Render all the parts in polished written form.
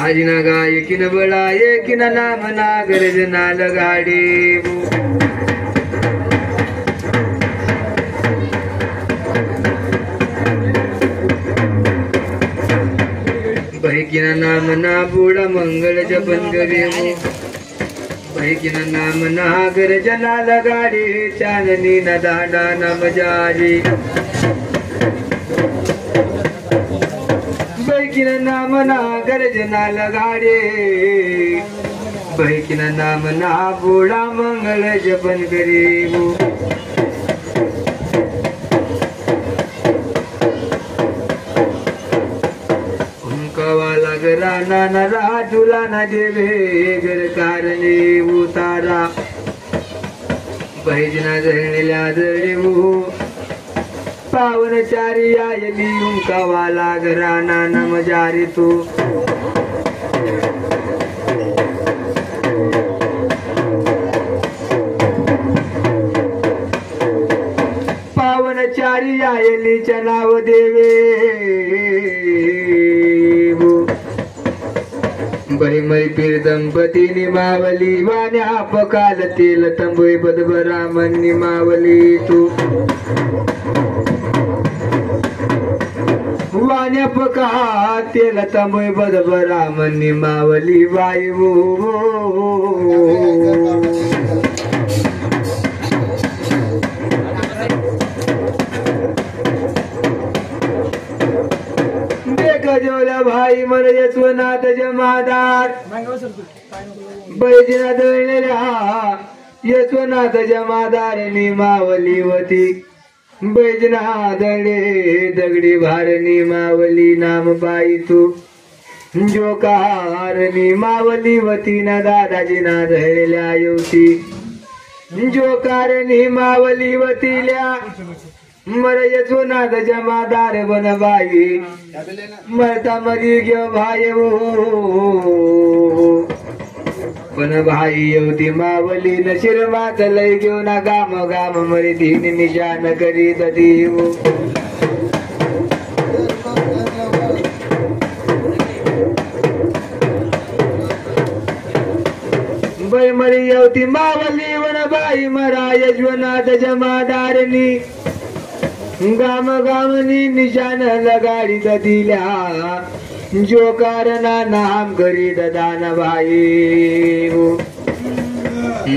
आजिना गाय किन बळाये किन नाम ना गरजना लगाडे भाई किन नाम ना बुडा मंगल जपन करे भाई किन नाम ना गरजना लगाडे चांदनी ना दांडा ना मजारी बैकिन नाम ना गर्जना लगाडे बैकिन नाम ना बुडा मंगल जपन करीबू कवाला गराना ना राजूला ना देवे घर कारणे उतारा बैजना धरणेल्या दळेऊ पावन चारी आयली उंकावाला घराना नमजारी तू पावन चारी आयलीच्या नाव देवे बहिमई पीर दंपती निमावली वाण्या पकाल तेल तंबोई बदबरामन निमावली तू वाण्या पका तेल तंबोई बदबरामन निमावली वायू जोला भाई मन यशवनाथ जमादार बैजना दळलेल्या यशवनाथ जमादार निमावली वती बैजना दळे दगडी भार निमावली नाम बाई तू जोकार निमावली वती ना दादाजी ना दळलेल्या युवती जोकार निमावली वतील्या मर यशवनाथ जमादार बनबाई मरता मरी घेऊ भाई पण भाई येवती मावली न शिरमात लय घेऊ ना गाम गाम मरी धीन निशान करीत देव बै मरी येवती मावली वनबाई मरा यशवनाथ जमादारनी गाम गामनी निशान लगाडीत दिल्या जो कारणा नाम करीत दान भाई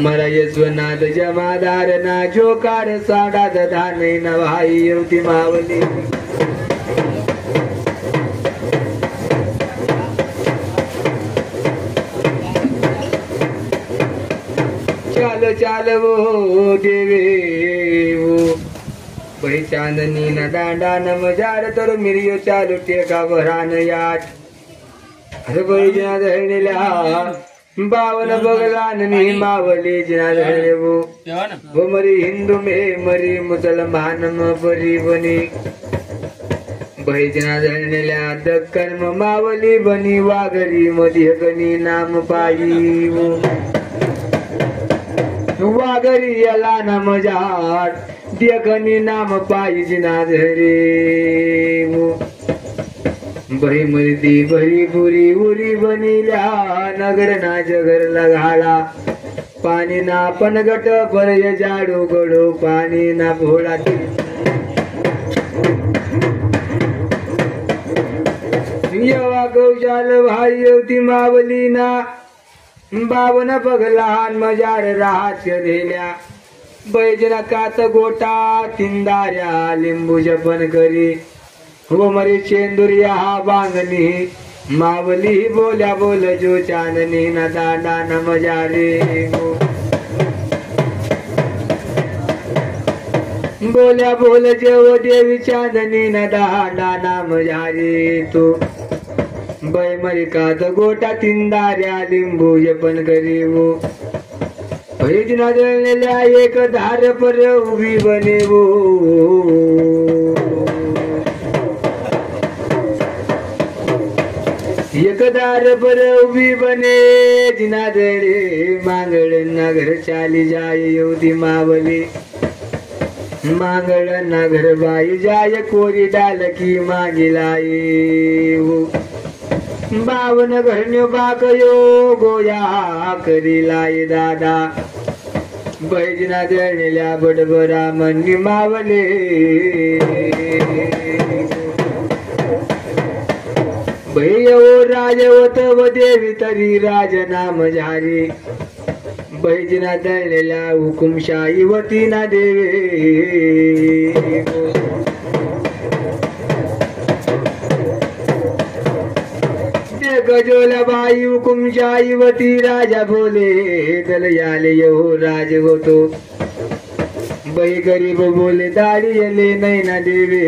मरा यशवनाथ जमादार ना जो कार साडात दान न भाई युवती मावली चाल चाल वो देवे बही चांदनी न दांडा न मजार तर मिरियो चालू टेका भरान याट अरे बही जना धरणेल्या बावन बगलान नी मावली जना धरणे वो मरी हिंदू में मरी मुसलमान म बरी बनी बही जना धरणेल्या दक्कन म मावली बनी वागरी मध्ये कनी नाम पायी वागरी याला न मजार देखनी नाम पाई जिना धरे बही मर्दी बही बुरी उरी बनिल्या नगर ना जगर लगाला पाणी ना पनगट परय जाडो गडो पाणी ना भोळा येवा गौशाल भाई येवती मावली ना बावन पगलान मजार राहस्य धेल्या बैजना कात गोटा तिंदाऱ्या लिंबू जपन करी हो मरी चेंदुरिया हा बांगणी मावली बोल्या बोल जो चांदनी न दांडा न मजारे बोल्या बोल जेव देवी चांदनी न दांडा न मजारे तू बै मरी कात गोटा तिंदाऱ्या लिंबू जपन करी भैजना जळलेल्या एक धार पर उभी बने वो एक दार पर उभी बने जिना जळे मांगळ नगर चाली जाय येऊदी मावली मांगळ नगर बाई जाय कोरी डालकी मागिलाई बावन घरण्यो बाकयो गोया करीलाई दादा बैजना जळलेल्या बडबरा मनी मावले भैयो राजवत व देवी तरी राजनाम झारी बैजना दळलेल्या हुकुमशाही वती ना देवे गजोला बाई हुकुमशाही वती राजा बोले दल याले यो राज होतो बाई गरीब बोले दाढी येले नाही ना देवे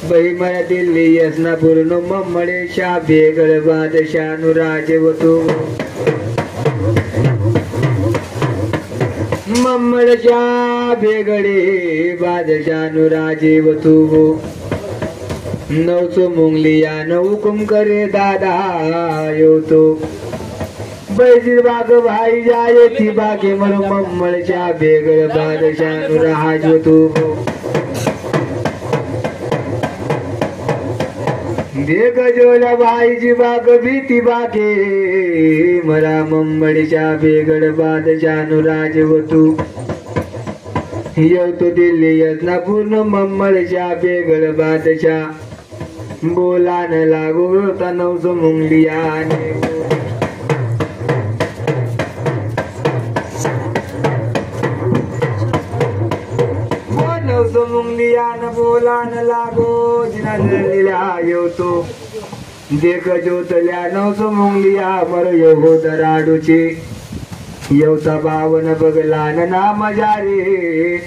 बाई मला दिल्ली यसना पूर्ण मम्मळे शाबे गळबादशानु राज होतो मम्मळच्या बेगडे बादशानु राजे होतो नवसो मुंगलिया न हुकुम करे दादा योतो बैजीर बाग भाई जाये ती बागे मर मम्मळच्या बेगड बादशानु राज होतो देख जोला भाईजी बाग भीती बागे मरा मम्मळच्या बेगड बादशानु राज होतो येतो दिल्ली यसना पूर्ण मम्मळच्या बेगड बादशा बोला न लागू होता नवसो मुंगलियाने नवसो मुंगलियान बोला न लागो जिना जळलेल्या येतो देख जोतल्या नवसो मुंगलिया मर यो दराडूचे येवता बावन बगला ना मजा रे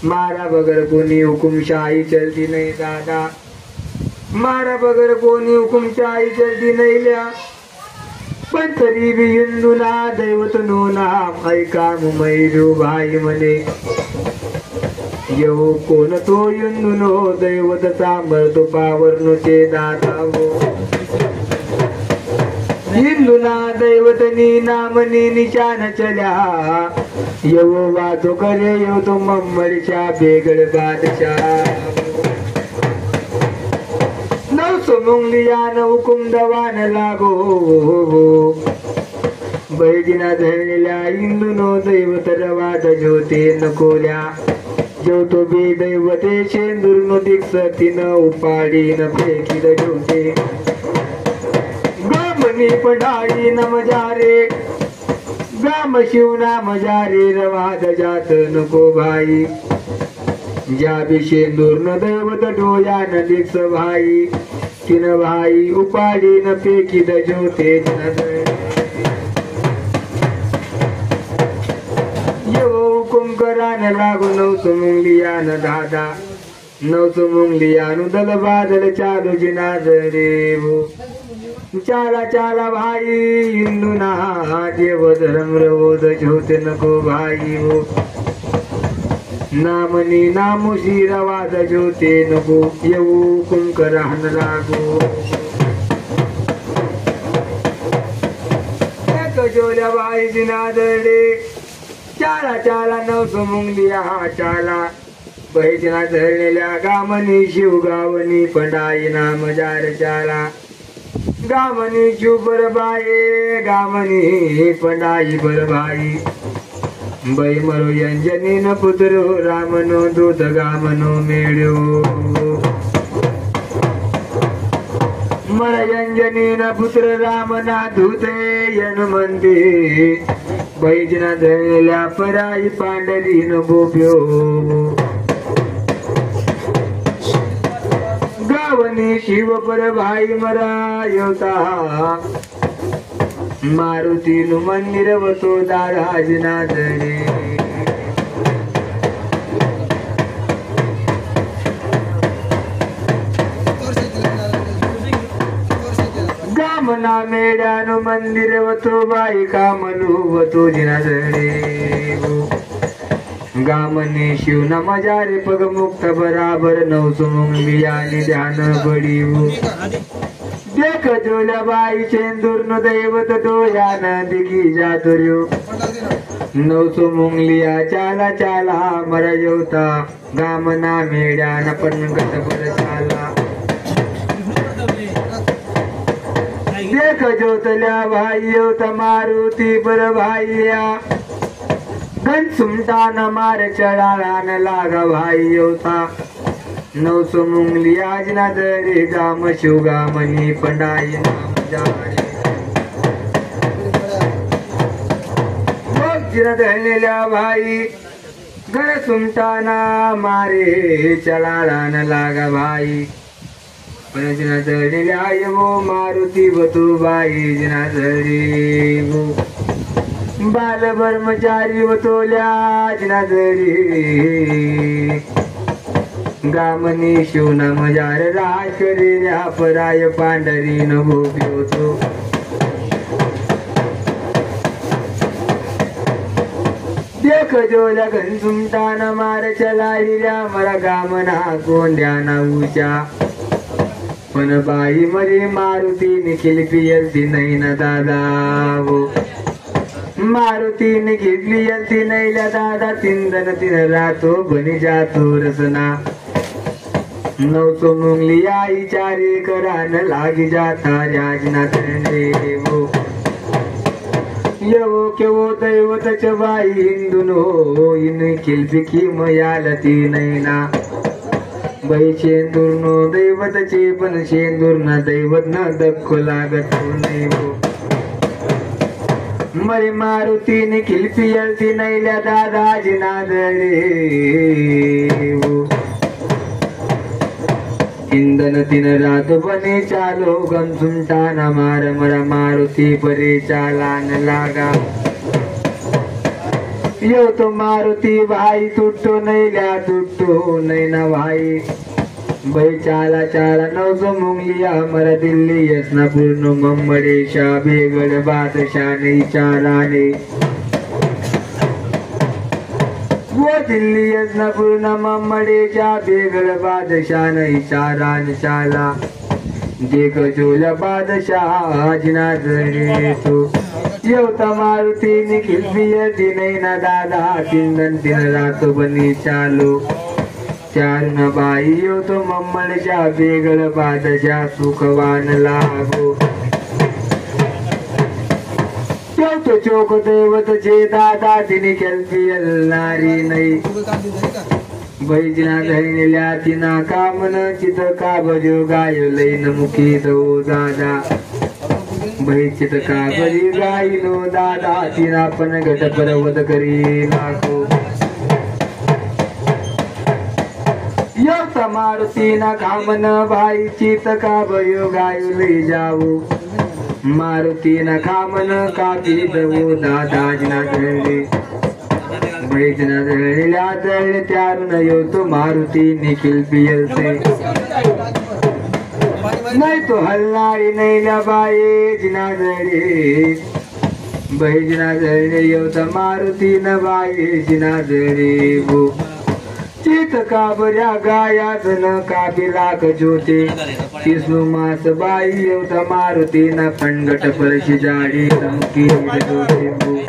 मारा बगर कोणी हुकुमशाही चलती नाही दादा मारा बगर कोणी हुकुमशाही चलती नाही ल्या पण तरी बी हिंदूना दैवत नो नाम ऐका मैरू भाई म्हणे येऊ कोण तो हिंदूनो दैवत सांभळतो पावरनोचे दादा हो हिंदूना दैवतनी नामनी निशान चल्या येऊ वाचो करे येऊ तो मम्मळच्या बेगड बादशाह नवसो मुंगलियान हुकुम दवान लागो बैजिना धरलेल्या हिंदूनो दैवत रवाद ज्योते नकोल्या ज्योतो बे दैवते शेंदूर नो दिक्सतीन उपाडी न फेकीद ज्योते गामनी पडाळी न मजारे गाम शिवना मजारे रवाद जात नको भाई ज्या शेंदूर न दैवत डोया न दिक्स भाई तीन भाई उपाडी न फेकीद ज्योते हुकुम करा न लागू नवसो मुंगलियान दादा नवसो मुंगलियानु दल बादल चालू जिना देव चाला चाला भाई हिंदू ना देव धर्म रवोद ज्योत नको भाई हो नामनी नामुशी रवाद ज्योते नको येऊ हुकुम करा न लागू जोल्या भाई जिना दे चाला चाला नवसो मुंगलिया चाला बैजना धरलेल्या गामनी शिवगावनी पंडाई नाम जार चाला गामनी शिव बरबाई गामनी पंडाई बरबाई बै मरो यंजनी न पुत्र रामनो दूध गामनो मेळ्यो मर यंजनी न पुत्र रामना दूते यनुमंती बैजना धरलेल्या पराई पांडली न गोप्यो गावनी शिव पर भाई मरा योता मारुती नु मंदिर वतो दाराजना धरे गामना मेड्यानु मंदिर वतो बाई कामलू वतो जिनाजळे गामने शिवना मजारे पग मुक्त बराबर नवसुमुंग बियाने ध्यान बडीवू देख जोल्या बाई चेंदूर न दैवत डोळ्यान दिगी जातुर्यो नवसो मुंगलिया चाला चाला मरा जेवता गामना मेड्यान पणगट बर चाला देख जोतल्या भाई येवता मारुती बर भाईया गण सुमटान मार चढाळान लागा भाई येवता नवसो मुंगली आज ना दरे गाम शिवगामनी पंडाई नाम जाणे जिना धरलेल्या भाई गण सुमटाना मारे चढाळान लागा भाई पण जिना धरलेल्या येवो मारुती बतू बाई जिना धरे वो बाल ब्रह्मचारी वतोल्या जिना धरे गामनी शिवना मजार राज करेल्या पराय पांढरी न भोगी होतो देख जोल्या घनसुमटाना मार चलाहिल्या मरा गामना कोंड्याना उचा पण बाई मरी मारुती निखिल पियलती नाही ना दादा हो मारुतीने घेतली यलती नैल्या दादा तिंदन तिन रातो बनी जातो रसना नवसो मुंगली आई चारी करान लागी जाता राजना देवो येवो केवो दैवतच बाई हिंदुनो इन किलबिकी मयालती नैना बाई शेंदूर नो दैवतचे पण शेंदूर न दैवत न दक्को लागत नैवो मरी मारुतीने खिलपी यलती नैल्या दादाजी नादळे इंदन तीन रात बने चालो गमसुमटाना मार मरा मारुती परे चालान लागा यो तो मारुती भाई तुटतो नैल्या तुटतो नैना भाई बाई चाला चाला नवसो मुंगलिया मरा दिल्ली यसना पूर्ण मम्मडेशा बेगड बादशाने चालाने वो दिल्ली यसना पूर्ण मम्मडेशा बेगड बादशाने चारान चाला देख जोल्या बादशाह जिना जणे तो येवता मारुती निखिल पियती नैना दादा तिंदन तीन रात बनी चालो चार न बाई यो तो मम्मडच्या बेगड बादशा सुखवान लागो तो चोक दैवत जे दादा तिने केलपियल नारी नाही बैजना धरलेल्या तिना कामन चित का बजो गाय लैन मुखी दो दादा बैचित का बरी गायनो दादा तिना पण घट पर्वत करी लाखो येवता मारुतीना कामन भाई चित का भयो गायो लई जाऊ मारुतीना कामन कापी दवो दादा जना धरले बैजना धरलेल्या धरले त्यारून येतो मारुती निखिल पियलते नाही तो हलणारी नैल्या बाये जिना धरे बैजना धरले येवता मारुती न बाये जिना धरे वो चित काबऱ्या गायात न काबिलाक जोते तिसनु मास बाई येवता मारुती न पणगट परशी जाडी धमकी जोते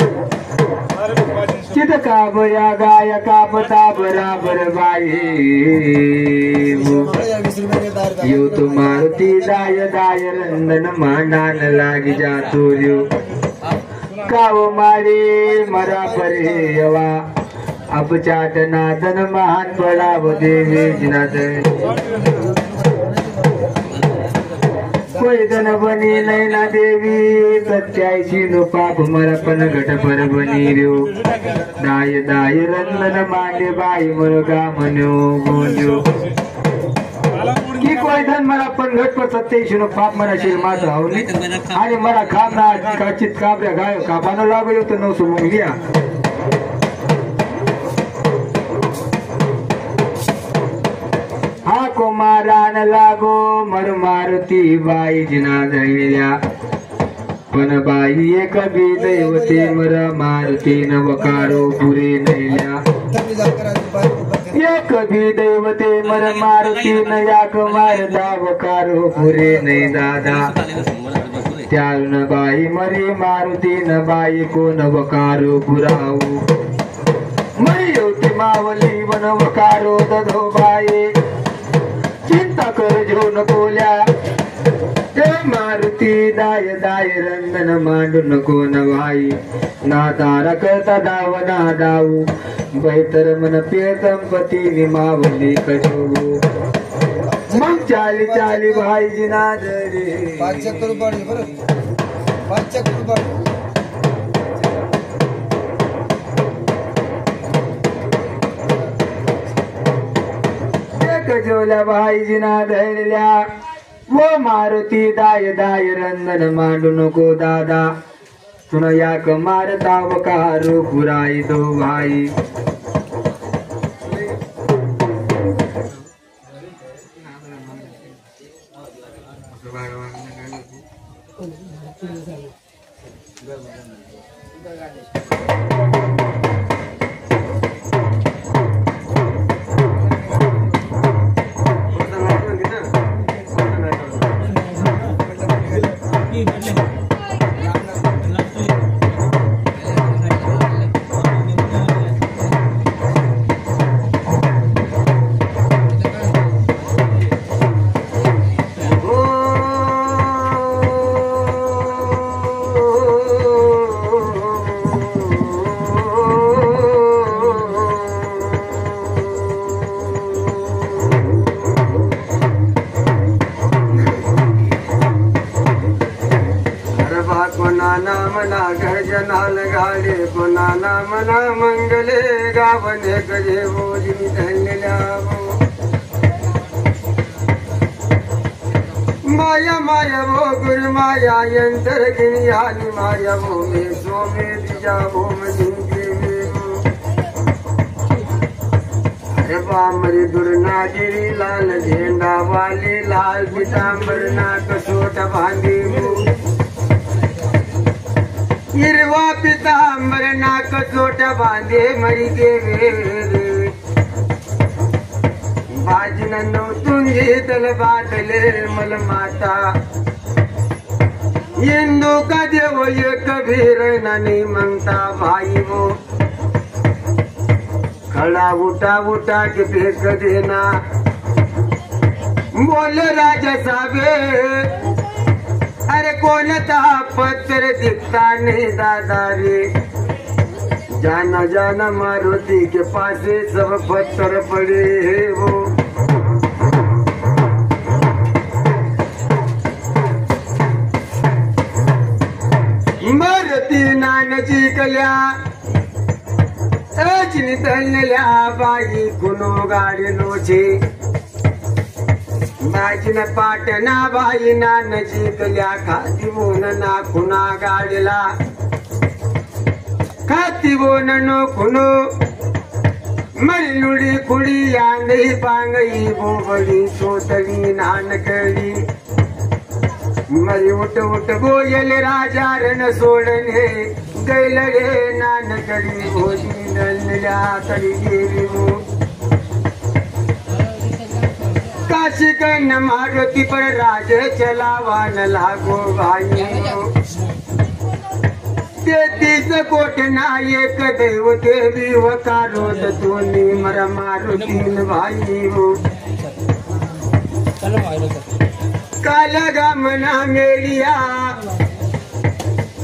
चित काबऱ्या गाया कापता बराबर बाई येवतो मारुती दाय दाय रंदन मांडान लागी जातो रो काव मारे मरा परे यवा अपचाट नादन महान बळाव देवे जिनाद कोई धन बनी नैना देवी सत्याऐशी नो पाप मर पण घट पर बनी रो दाय दाय रंदन मांडे बाई मुलगा मनो बोल्यो की कोई धन मला पण घट पर सत्याऐशी नो पाप मरा शिर मात रावली आणि मला खामना काचित काबऱ्या गाय कापानो लागो तो नवसो मुंगलिया हा को मारान लागो मर मारुती बाई जिना धरलेल्या पण बाई एक बी दैवते मर मारुती नवकारो पुरे नैल्या एक बी दैवते मर मारुती न याक मारता वकारो पुरे नै दादा त्यान बाई मरे मारुती न बाई कोण वकारो पुराऊ मरी होती मावली वन वकारो दधो बाई चिंता कर जो नकोल्या जय मारुती दाय दाय रंदन मांडू नको नवाई ना तारा करता दाव ना दाऊ बैतर मन प्रियतम पती निमावली कजो मग चाली चाली भाई जिनाद रे 5 रुपये बरं 5 रुपये कजोल्या भाई जिना धरल्या वो मारुती दाय दाय रंदन मांडू नको दादा तुन याक मारता वकारो पुराई दो भाई जनाल गाडे पुन्हा मना मंगले गावने कजे बोली धनल्या माया माया वो गुरु माया यंत्र गिरियानी माया वो में सोमे दिया वो मनी अरे बामरी दुर्ना गिरी लाल झेंडा वाली लाल पीतांबर ना कसोट बांधी हिरवा पितांबर नाक चोट बांधे मरी गेले बाजन तुंजी तल बाटले मल माता हिंदू का देव एक भीर नानी म्हणता भाई वो खड़ा उठा उठा के फेंक देना बोल राजा साबे अरे कोणता पत्थर दिखता नहीं दादा रे जाना जाना मारुति के पास सब पत्थर पड़े है वो मारुति नानची कल्या निधनल्या बाई कुनो गाडी नोचे बाजीन पाटना बाई ना नजीकल्या खाती बोन ना खुना गाडीला खाती बोन नो खुनो मरी लुडी खुडी आंधी पांगई बोबडी सोतली नानकडी मरी उठ उठ बोयल राजा रण सोडणे गैल रे नानकडी भोजी नलल्या तरी गेली काशी कन मारुति पर राज चलावान लागो भाई 33 कोट नायक देव देवी वकारो तोनी मर मारुतीन भाई हो काला गमना मेलिया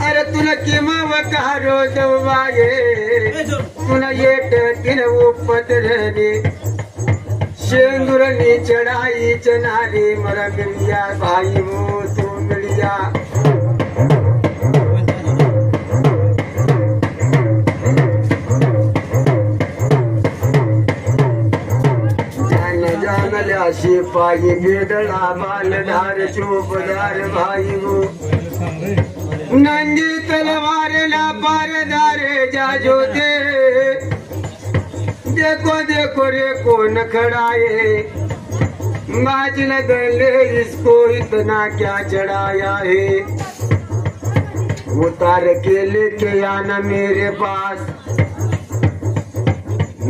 अरे तुला किमा वकारो दवाये तुला येट तीन उपद्रवी शेंदुरनी चढ़ाई चनारी मर मिलिया भाई वो तू मिलिया जान जान लिया सिपाही बेदड़ा बालदार चौपदार भाई वो नंगी तलवार ना पारदार जाजो दे देखो देखो रे कौन खड़ा है बाज न गले इसको इतना क्या चढ़ाया है उतार के लेके आना मेरे पास,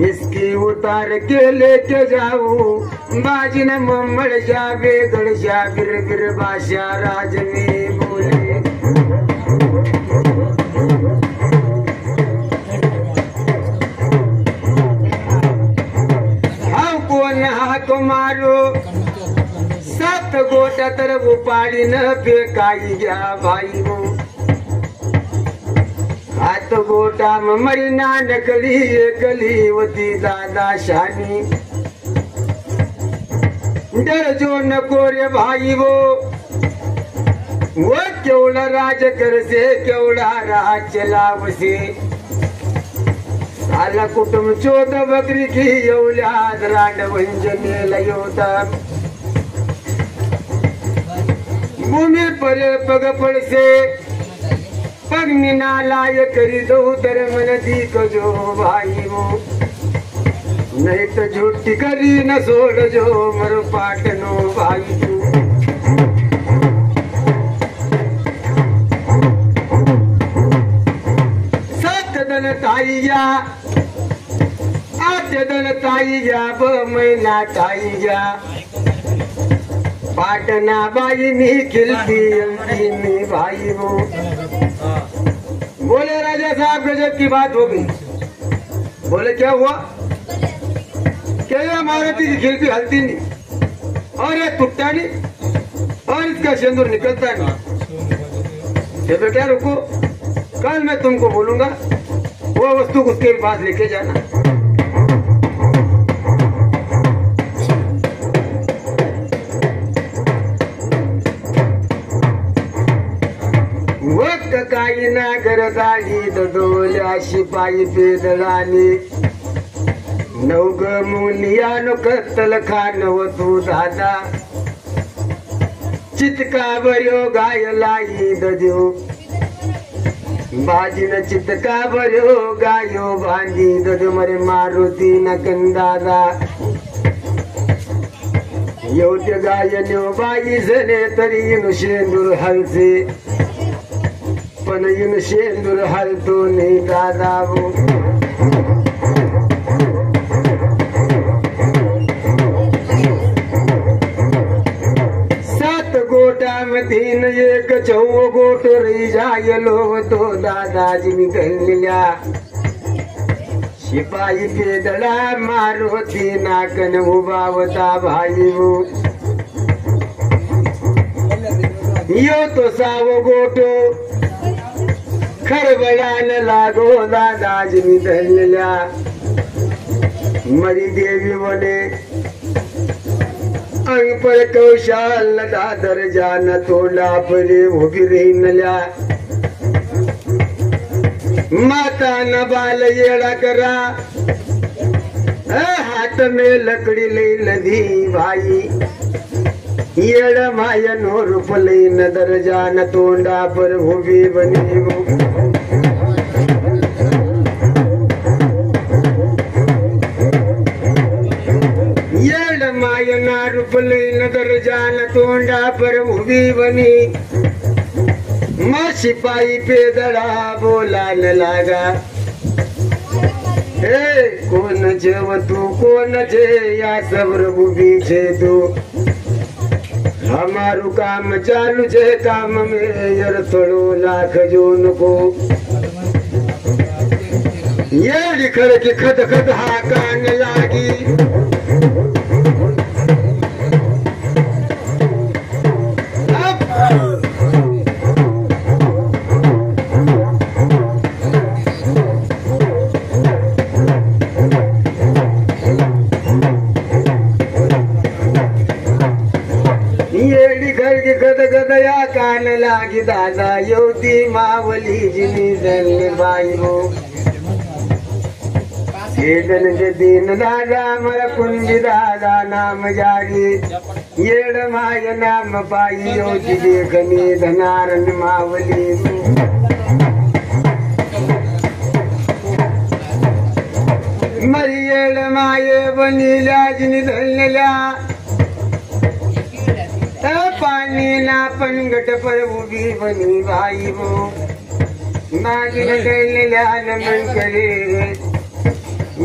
इसकी उतार के लेके जाऊं, बाजिन मम्मड़ जावे गढ़ जा बिर बिर बादशाह राज में बोले। हमको नहा तुम्हारो 7 गोटा तरफ पाड़ी न फेंकाई गया भाई वो, हाथ गोटा मरी ना नकली एकली होती दादा शानी, डर जो न कोरे भाई वो केवड़ा राज कर से केवड़ा राज चलाव से, साला कुटुंब 14 बकरी की औलाद राड वंजने लयोता, भूमि पर पग पड़ से पगनी नालाय करी दो धर्म नदी को जो भाई वो, नहीं तो झूठी करी न सोड़ जो मर पाटनो भाई तू। सात दिन ताईया 8 दिन ताईया 2 महीना ताईया, पाटना बाई नी खिलती अंतिमी भाई वो। बोले राजा साहब गजब की बात हो गई। बोले क्या हुआ? क्या ये मारुति की खिलपी हलती नहीं और ये टूटता नहीं और इसका सिंदूर निकलता नहीं। ये बेटा रुको, कल मैं तुमको बोलूंगा वो वस्तु उसके पास लेके जाना। काही ना गरदाली दडोल्या शिपाई पेदळाने, नवग मुनियानो कत्तल खानव तू दादा, चितका बर्यो गायलाई दद्यो, बाजीन चितका बर्यो गायो बांधी दद्यो मरे मारुती नकन दादा, योग्य गायन्यो बाई जने तरी शेंदूर हलसे, पण इन शेंदूर हलतो नहीं दादा वो। सात गोटा में 3 1 14 गोट रही जायलो तो दादाजी निकल लिया, शिपाई पेदळा मारुती नाकन उभा होता भाई वो। यो तो सावो गोटो खरबडान लागो दादाजी निधनल्या, मरी देवी बने अंग पर कौशाल दादर जान तोंडा परे उभी रहीनल्या, माता न बाल येड़ा करा, हाथ में लकड़ी ले लधी भाई, येड़ माया नो रूप ले नदर जान तोंडा पर उभी बनी वो। मायना रूपले नदर जान तोंडा पर उभी बनी, माँ सिपाही पेदड़ा बोलान लागा, हे कोण जेव तू कोण जे या सबर उभी छे तू, हमारू काम चालू छे काम में यर थोड़ो लाख जोन को, ये लिखड़ की खद खद हाकान लागी, गदया कान लागी दादा योती मावली जिनी दल बाई हो, दिन के दिन दादा मर कुंजी दादा नाम जागी, येड़ माय नाम पाई योती देखनी धनारन मावली मरी येड़ माये बनी लाजनी धनल्या, पानी ना पनगट पर उभी बनी भाई वो, मागील कैलेल्या नमन करे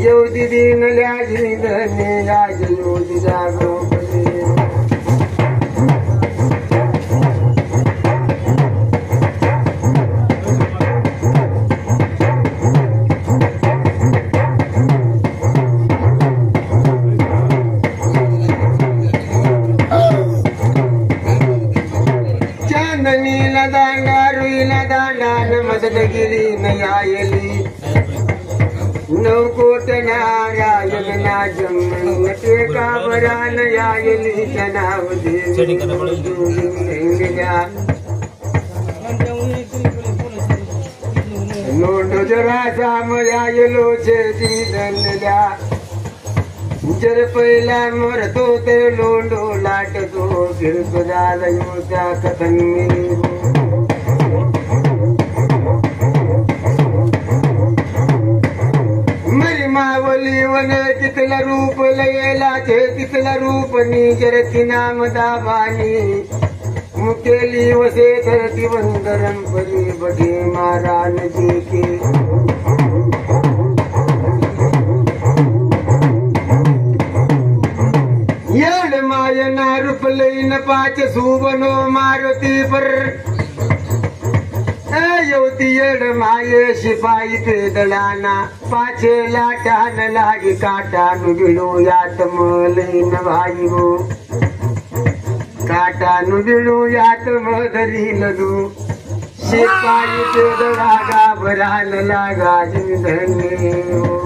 येऊ दिदी नल्या धने राज येऊ दिदा गोपले चांदनीला दांडा रुईला दांडा मदतगिरी नयायली नवकोट नारायणना जमन टेका बरा नयायली जनाव लोंड जरा सामयायलो छेदी धनल्या जर पहिला मरतो तर लोंडो लाटतो फिरतो दादा कथन मरी मावली वन तिथला रूप लयला थे तिथला रूप निजरती नाम दाबानी मुकेली वसे धरती वंदरम परी बढी मारान जी की येड मायना रूप लईन पाच सुबनो मारुती पर योती येड माये शिपाई पे दलाना पाछे लाटान लागी काटानु बिड़ो यात मलईन भाई वो काटानु बिड़ो यात मधरी लदू शिपाई पे दलागा भरान लागा जिन धन्य हो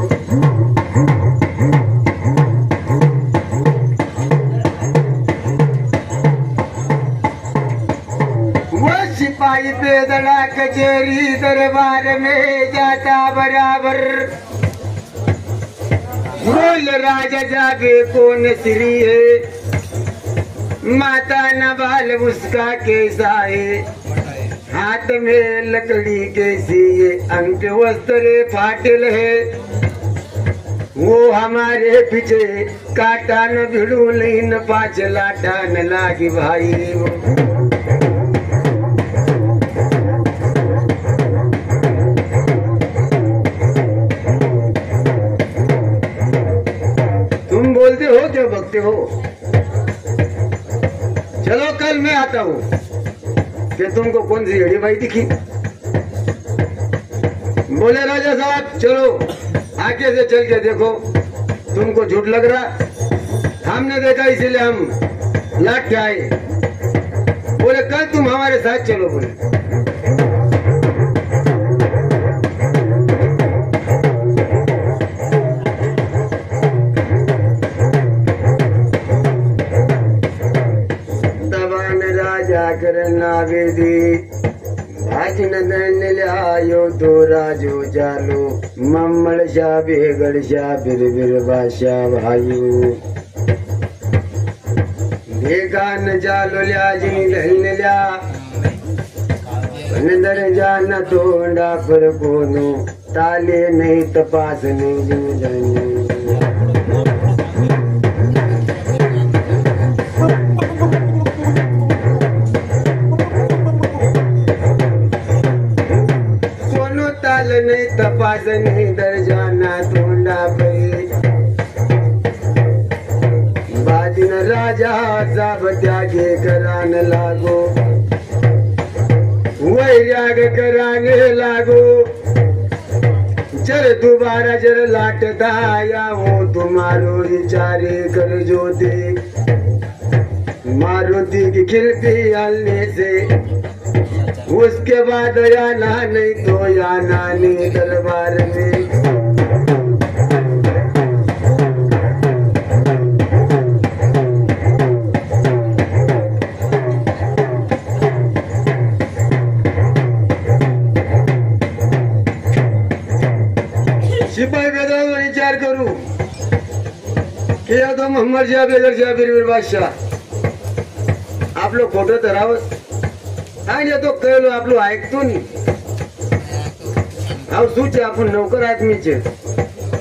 सिपाही पेदड़ा कचेरी दरबार में जाता बराबर बोल राजा जागे कौन श्री है माता न बाल उसका कैसा है हाथ में लकड़ी कैसी है अंक वस्त्र फाटल है वो हमारे पीछे काटा न भिड़ू लेन पाँच लाटा न लागी भाई वो बोलते हो क्या भगते हो चलो कल मैं आता हूँ कि तुमको कौन सी हड़ी भाई दिखी बोले राजा साहब चलो आगे से चल के देखो तुमको झूठ लग रहा हमने देखा इसीलिए हम लाट के आए बोले कल तुम हमारे साथ चलो बोले करना विधि भाजन धन लियो तो राजो जालो मम्मल शाह बेगड़ शाह बिर बिर बादशाह भाइयों देखा न जालो लिया जी धन लिया अंदर जाना तोड़ा पर कोनो ताले नहीं तपास नहीं धन नहीं तपास नहीं दर जाना तोड़ा पे बादिन राजा सब त्यागे करान लागो वैराग कराने लागो जर दोबारा जर लाटता आया हो तुम्हारो विचारे कर जो दे मारुति की खिलती हलने से उसके बाद आना नहीं तो आना नहीं दरबार में सिपाही बेदा विचार करूं कि या तो मोहम्मद शाह बेगर शाह बीर बादशाह आप लोग फोटो धरावत आणि तो कळलो आपलं ऐकतो नी अहो सूचे आपण नौकर आदमीचे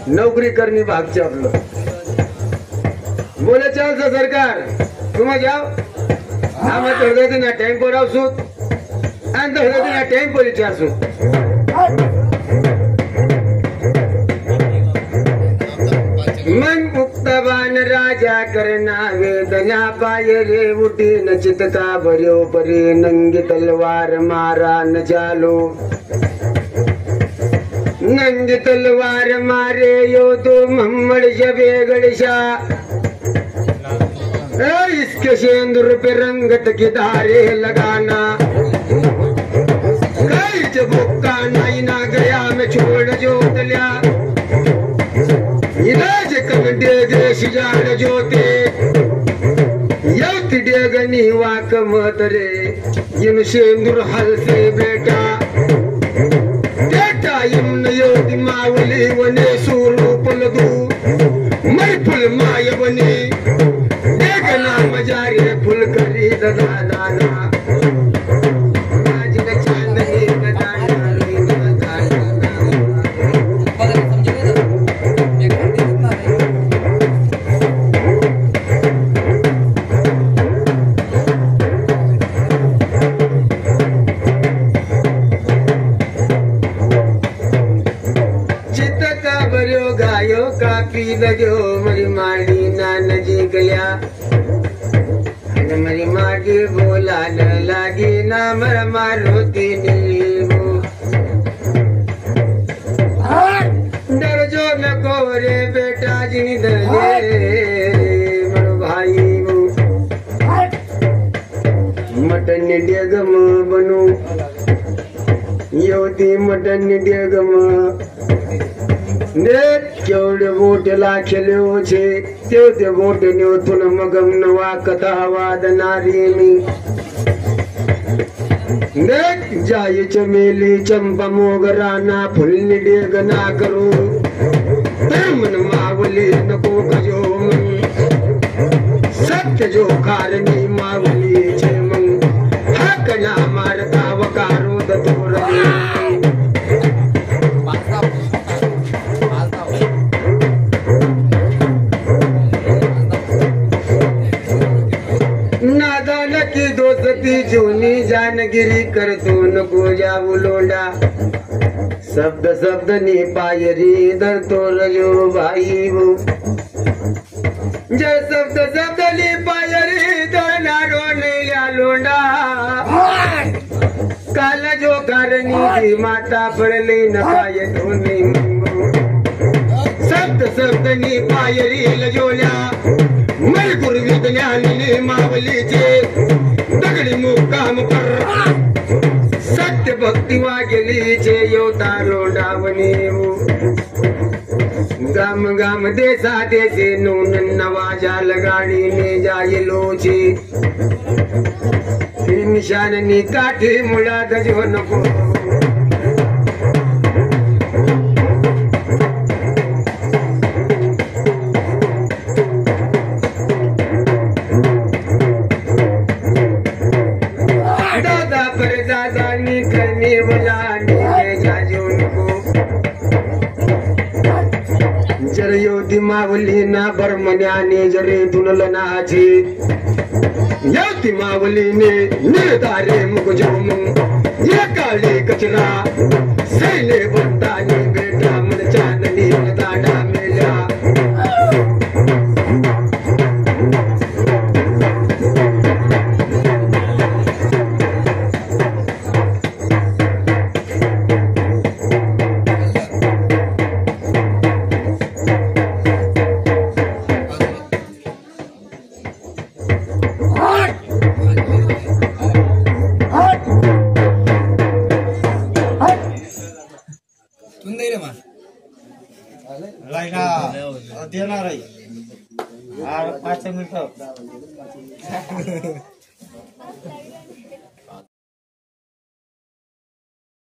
नौकरी करनी भागचे आपलं बोले चल सरकार तुम जाओ हम हृदय दिन टाइम पर आवसूत आणि हृदय दिन टाइम पर विचारसूत माझ्या करना वेदना पाय रे उठी न चितका भर्यो परे नंगी तलवार मारा न चालो नंगी तलवार मारे यो तो मोहम्मद जबे गड़शा इसके सिंदूर पे रंगत की धारे लगाना कई जब नहीं ना गया मैं छोड़ जो तलिया इलाज कर डेगे सिजाड़ जोते यौति डेगनी वाक मतरे यम सिंदूर हल से बेटा बेटा यम योति मावली वने सूरूपल दू मरफुल माय बनी देखना मजारे फुल करी दादा दादा आज न चांदनी गायो कापी लजो मरी माड़ी नान जी गया मरी माड़ी बोला न लागी ना मर मारो तीनी डर जो न को रे बेटा जी मर भाई मटन डेगम बनू योती मटन डेगम केवढे मोठे लाखेले छे तेवढे मोठे नेवतून मगम नवा कथा वादनारी मी जाय चमेली चंपा मोगराना फुलनी डेगना करू मन मावली नको कजो सत्य जो कारणी मावली छे मंग हकना मारता वकारो दतोर की दोस्ती जूनी जानगिरी कर तो नको जाऊ लोंडा शब्द शब्द नी पायरी दर तो रजो भाई वो जर शब्द शब्द नी पायरी दर नारो नहीं लोंडा काला जो करनी की माता पड़ली न पाए तो नहीं शब्द शब्द नी पायरी लजोल्या मर गुरु ज्ञानी मावली चे दगडी मुकाम पर सत्य भक्ती वागेली चे योता लोडावणी गाम गाम देसा देसे नून नवाजा लगाड़ी में जाए लोची निशानी काठी मुड़ा दजो नको करने वाला जरियो दिमावली ना बरमन्याने जरे दुनल नाची या दिमावली ने निर्धारे मुगजुम ये काले कचरा सैने बनता ने बेटा मन चांदनी दादा मेला देणार आहे 5 मिनिट